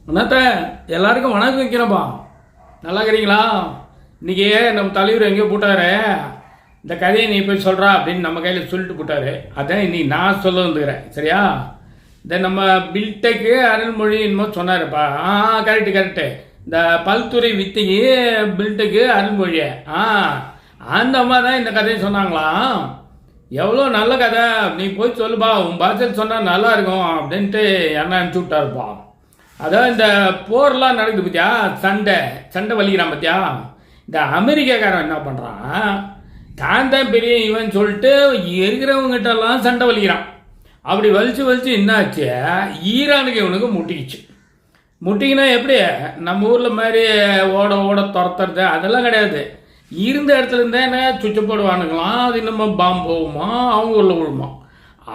அண்ணாத்த எல்லாருக்கும் வணக்கம் வைக்கிறப்பா. நல்லா இருக்கிறீங்களா? இன்றைக்கி நம்ம தலைவர் எங்கேயோ போட்டாரு, இந்த கதையை நீ போய் சொல்கிறா அப்படின்னு நம்ம கையில் சொல்லிட்டு போட்டாரு. அதான் இன்னைக்கு நான் சொல்ல வந்துக்கிறேன். சரியா? இந்த நம்ம பில்டெக்கு அருள்மொழி என்னமோ சொன்னாருப்பா. கரெக்டு. இந்த பல்துறை வித்திக்கு பில்டெக்கு அருள்மொழி அந்த அம்மா தான் இந்த கதையை சொன்னாங்களாம். எவ்வளோ நல்ல கதை, நீ போய் சொல்லுப்பா, உன் பாஷையில் சொன்னால் நல்லா இருக்கும் அப்படின்ட்டு என்ன அனுப்பிச்சி விட்டாருப்பா. அதான் இந்த போர்லாம் நடக்குது பார்த்தியா, சண்டை வலிக்கிறான் பார்த்தியா. இந்த அமெரிக்காக்காரன் என்ன பண்ணுறான், தான் பெரிய இவன் சொல்லிட்டு இருக்கிறவங்ககிட்டலாம் சண்டை வலிக்கிறான். அப்படி வலிச்சு என்னாச்சு, ஈரானுக்கு இவனுக்கு முட்டிக்கினா எப்படி நம்ம ஊரில் மாதிரி ஓட துரத்துறது அதெல்லாம் கிடையாது. இருந்த இடத்துல இருந்தே என்ன சுவிட்சை போடுவானுங்களாம். அது நம்ம பாம்பு போகுமா, அவங்க உள்ள விழுமா.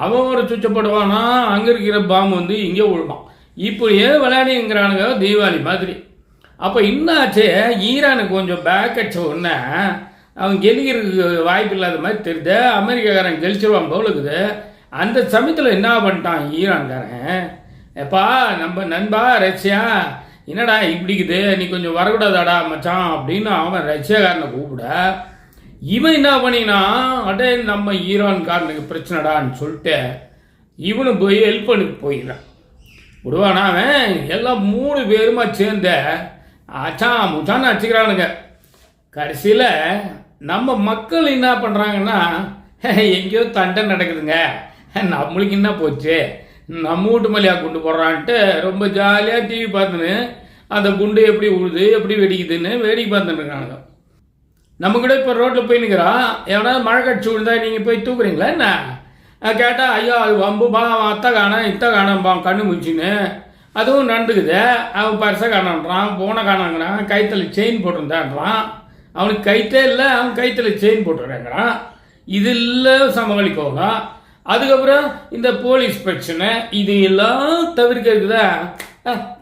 அவன் ஒரு சுவிட்சை போடுவானா, அங்கே இருக்கிற பாம்பு வந்து இங்கே விழுமா. இப்படியே விளையாடிங்கிறானுங்க தீபாவளி மாதிரி. அப்போ என்னாச்சு, ஈரானுக்கு கொஞ்சம் பேக் அடிச்ச உடனே அவன் கெலிக்கிறதுக்கு வாய்ப்பு இல்லாத மாதிரி தெரியுது. அமெரிக்காக்காரன் கெலிச்சிருவான் போலுக்குது. அந்த சமயத்தில் என்ன பண்ணிட்டான் ஈரான்காரன், எப்பா நம்ம நண்பா ரஷ்யா, என்னடா இப்படிக்குது, நீ கொஞ்சம் வரக்கூடாதாடா மச்சான் அப்படின்னு அவன் ரஷ்யாக்காரனை கூப்பிட, இவன் என்ன பண்ணினா, அடே நம்ம ஈரான்காரனுக்கு பிரச்சனைடான்னு சொல்லிட்டு இவனு போய் ஹெல்ப் பண்ணி போயிடுறான். விடுவானா அவன்? எல்லாம் 3 பேருமா சேர்ந்த முச்சான்னு அடிச்சுக்கிறானுங்க. கடைசியில் நம்ம மக்கள் என்ன பண்ணுறாங்கன்னா, எங்கேயோ தண்டை நடக்குதுங்க, நம்மளுக்கு என்ன போச்சு, நம்ம வீட்டு மலையாக குண்டு போடுறான்ட்டு ரொம்ப ஜாலியாக டிவி பார்த்துன்னு அந்த குண்டு எப்படி உழுது எப்படி வெடிக்குதுன்னு வேடிக்கை பார்த்துட்டு இருக்கானுங்க. நம்ம கூட இப்போ ரோட்டில் போய் நிற்கிறான், எவனாவது மழை கடிச்சு விழுந்தா நீங்கள் போய் தூக்குறீங்களா என்ன கேட்டால், ஐயோ அது வம்புப்பா, அவன் அத்தை காணான் இத்தை காணாம்பான் கண்ணு முடிச்சுன்னு. அதுவும் நடந்துக்குது. அவன் பரிசை காணான்றான், போனை காணாங்கிறான், கைத்தில் செயின் போட்டிருந்தான்றான். அவனுக்கு கைத்தே இல்லை, அவன் கைத்தில் செயின் போட்டுறாங்கிறான். இதில் சமாளிக்கோங்க. அதுக்கப்புறம் இந்த போலீஸ் பிரச்சனை, இது எல்லாம் தவிர்க்கிறதுதா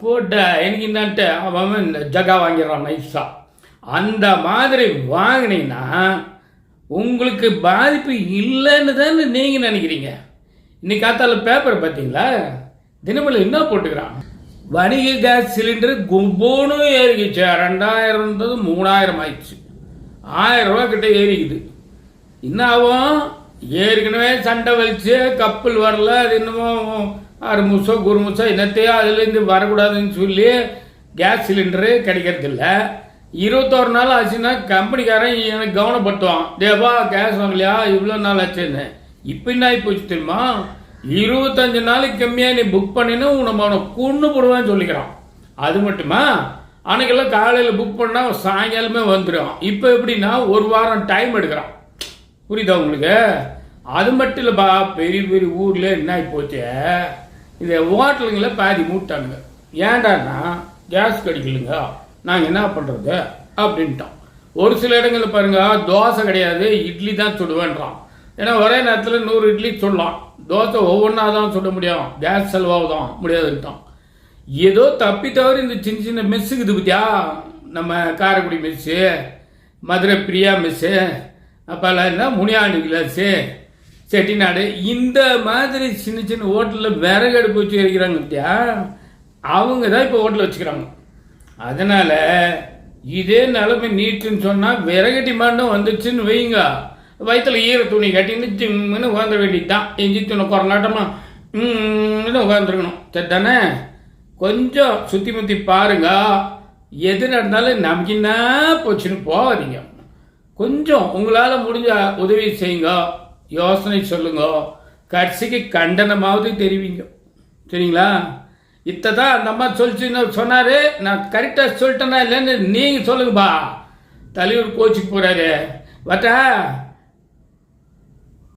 போட்ட எனக்கு இன்னான்ட்டு அவன் இந்த ஜகா வாங்கிடுறான் நைஸா. அந்த மாதிரி வாங்கினீங்கன்னா உங்களுக்கு பாதிப்பு இல்லைன்னு தானே நீங்கள் நினைக்கிறீங்க. இன்னைக்கு காத்தால பேப்பர் பார்த்தீங்களா, தினமலை என்ன போட்டுக்கிறான், வணிக கேஸ் சிலிண்டரு கும்போனும் ஏறிக்கிச்சு. 2000 இருந்தது 3000 ஆயிடுச்சு. 1000 ரூபா கிட்ட ஏறிக்குது. என்ன ஆகும், ஏற்கனவே சண்டை வலிச்சு கப்பல் வரல, அது இன்னமும் 6 முசோ குருமுசோ என்னத்தையோ அதுலேருந்து வரக்கூடாதுன்னு சொல்லி கேஸ் சிலிண்டரு கிடைக்கிறதில்ல. 21 நாள் ஆச்சுன்னா கம்பெனிக்காரன் எனக்கு கவனப்படுத்துவான், டேபா கேஸ் வாங்கலையா இவ்வளோ நாள் ஆச்சுன்னு. இப்போ என்ன ஆகி போச்சு தெரியுமா, 25 நாளைக்கு கம்மியாக நீ புக் பண்ணினா அவனை கொண்டு போடுவான்னு சொல்லிக்கிறான். அது மட்டுமா, அன்னைக்கெல்லாம் காலையில் புக் பண்ணால் சாயங்காலமே வந்துடும். இப்போ எப்படின்னா 1 வாரம் டைம் எடுக்கிறான். புரியுதா உங்களுக்கு? அது மட்டும் இல்லைப்பா, பெரிய ஊரில் என்ன ஆகி போச்சு, இந்த ஹோட்டலுங்களை பாதி மூட்டானுங்க. ஏண்டான்னா கேஸ் கிடைக்கலுங்க, நாங்கள் என்ன பண்ணுறது அப்படின்ட்டோம். ஒரு சில இடங்களில் பாருங்கள், தோசை கிடையாது இட்லி தான் சுடுவேன்றான். ஏன்னா ஒரே நேரத்தில் 100 இட்லி சுடலாம், தோசை ஒவ்வொன்றா தான் சுட முடியும், கேஸ் செலவாகுதான் முடியாதுன்ட்டான். ஏதோ தப்பி தவிர இந்த சின்ன மெஸ்ஸுக்குது பற்றியா, நம்ம காரைக்குடி மெஸ்ஸு, மதுரை பிரியா மெஸ்ஸு, அப்போல்லாம் என்ன முனியாண்டி கிளாஸு, செட்டிநாடு, இந்த மாதிரி சின்ன ஹோட்டலில் விறகு அடுப்பு வச்சு இருக்கிறாங்க பற்றியா, அவங்க தான் இப்போ ஹோட்டலில் வச்சுக்கிறாங்க. அதனால் இதே நிலைமை நீட்டுன்னு சொன்னால் விறகு டிமாண்டும் வந்துச்சுன்னு வைங்க, வயிற்றில் ஈர துணி கட்டின்னு ஜிம்முன்னு உட்காந்துட வேண்டியதுதான். எஞ்சி துணை குறநாட்டமாக உட்காந்துருக்கணும். சரி தானே? கொஞ்சம் சுற்றி முற்றி பாருங்க, எது நடந்தாலும் நமக்கு என்ன போச்சுன்னு போகாதீங்க. கொஞ்சம் உங்களால் முடிஞ்ச உதவி செய்யுங்க, யோசனை சொல்லுங்க, கட்சிக்கு கண்டனமாவது தெரிவிங்க. சரிங்களா? இத்தை தான் அந்த அம்மா சொன்னார், நான் கரெக்டாக சொல்லிட்டேன்னா இல்லைன்னு நீங்கள் சொல்லுங்கப்பா. தலைவர் கோச்சுக்கு போகிறாரு. வட்டா